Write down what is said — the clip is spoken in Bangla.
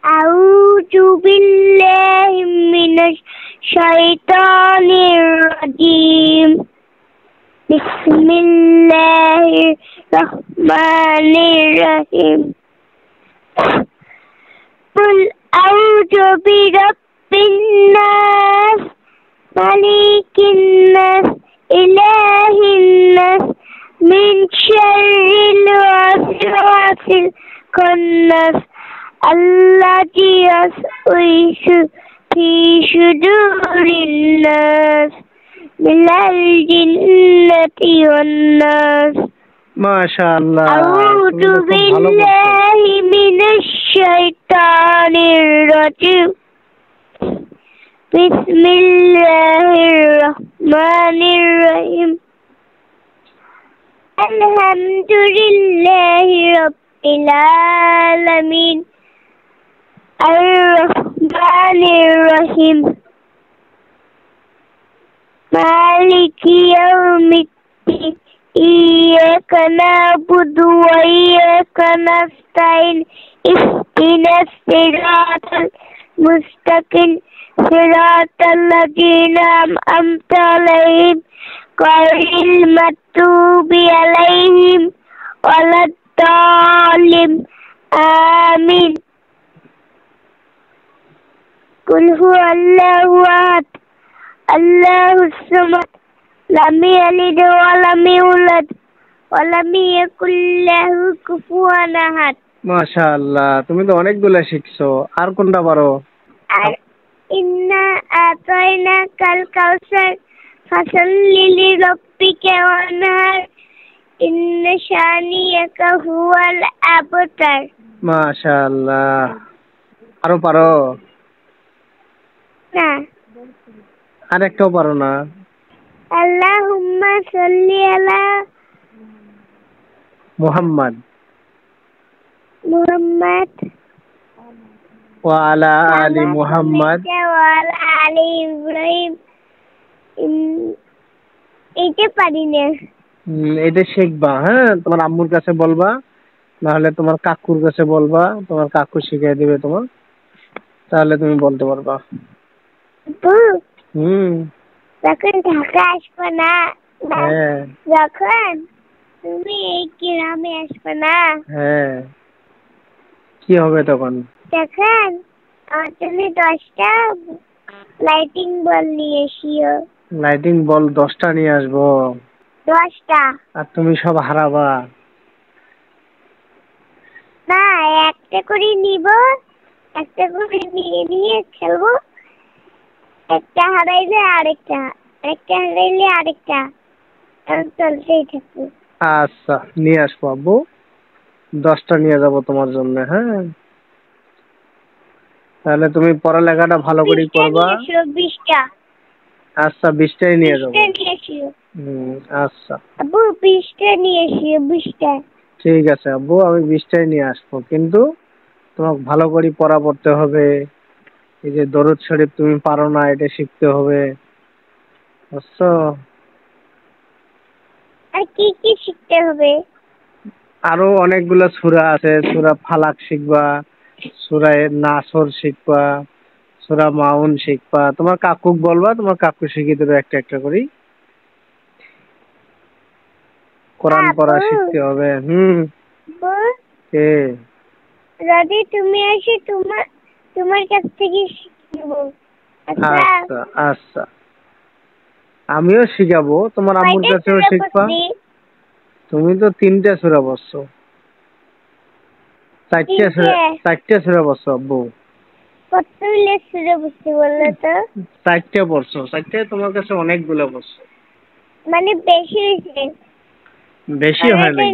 আউযু বিল্লাহি মিনাশ শাইতানির রাজিম। বিসমিল্লাহির রহমানির রহিম। কুল আউযু বিরাব্বিন নাস মালিকিন নাস ইলাহিন নাস মিন শাররিল ওয়াসওয়াসিল খান্নাস আল্লাযী ইউওয়াসওয়িসু ফি সুদুরিন নাস মিনাল জিন্নাতি ওয়ান নাস। মাশাআল্লাহ, আউযু বিল্লাহি মিনাশ শাইতানির রাজিম। বিসমিল্লাহির রহমানির রহিম। আলহামদুলিল্লাহি রাব্বিল আলামিন আর রহমানির রহিম মালিকি ইয়াউমিদ্দিন। ইyyaka na'budu wa iyyaka nasta'in ihdinas siratal mustaqim siratal ladzina an'amta 'alaihim ghairil maghdubi 'alaihim waladdallin amin। Qul huwallahu ahad Allahus samad lam yalid wa lam yulad wa lam yakul lahu kufuwan ahad। মাশাআল্লাহ, তুমি তো অনেকগুলো শিখছো। আর কোনটা পারো? আর ইন্না আতাইনাকাল কাউসার ফাসাল্লি লিরাব্বিকা ওয়ানহার ইন্না শানিয়াকা হুয়াল আবতার। মাশাআল্লাহ, আরো পারো? না। আরেকটাও পারো না? আল্লাহুম্মা সাল্লি আলা মুহাম্মদ মুহাম্মদ ওয়া আলা আলি মুহাম্মদ ওয়া আলা আলি ইব্রাহিম। এইটা পারি না। এটা শিখবা, হ্যাঁ? তোমার আম্মুর কাছে বলবা, নাহলে তোমার কাকুর কাছে বলবা, তোমার কাকু শিখিয়ে দিবে তোমার, তাহলে তুমি বলতে পারবা। যখন ঢাকা আসবে না, হ্যাঁ, যখন তুমি এই গ্রামে আসবে না, হ্যাঁ, কি হবে তখন? তখন আমার জন্য 10টা লাইটিং বল নিয়ে এসিও। লাইটিং বল 10টা নিয়ে আসবো? 10টা। আর তুমি সব হারাবা? না, একটা করে নিব, একটা করে নিয়ে নিয়ে খেলবো। একটা হারাইলে আরেকটা, একটা হারাইলে আরেকটা, চলতেই থাকবে। আচ্ছা, নিয়ে আসবো আব্বু, 10টা নিয়ে যাবো তোমার জন্য। হ্যাঁ, তাহলে তুমি পড়ালেখাটা ভালো করে করবা। 20টা। আচ্ছা, 20টাই নিয়ে যাবো। 20টা নিয়ে এসিও। আচ্ছা আব্বু, 20টা নিয়ে এসিও, 20টা। ঠিক আছে আব্বু, আমি 20টাই নিয়ে আসবো, কিন্তু তোমাকে ভালো করে পড়া পড়তে হবে। এই যে দরুদ শরীফ তুমি পারো না, এটা শিখতে হবে, বুঝছো? আর কি কি শিখতে হবে? আরো অনেকগুলো সূরা আছে। সূরা ফালাক শিখবা, সূরা নাসর শিখবা, সূরা মাউন শিখবা। তোমার কাকুক বলবা, তোমার কাকু শিখিয়ে দেবে একটা একটা করে। কোরআন পড়া শিখতে হবে। যদি তুমি আসে তোমার কাছ থেকে শিখব। আচ্ছা আচ্ছা, আমিও শিখাবো, তোমার আম্মুর কাছেও শিখবা। তুমি তো 3টা সূরা পড়ছো, 4টা সূরা পড়ছো আব্বু। কতগুলো সূরা পড়ছি বললে তো? 4টা পড়ছো। 4টায় তোমার কাছে অনেকগুলো পড়ছো। মানে বেশি হয়েছে? বেশি হয় নাই।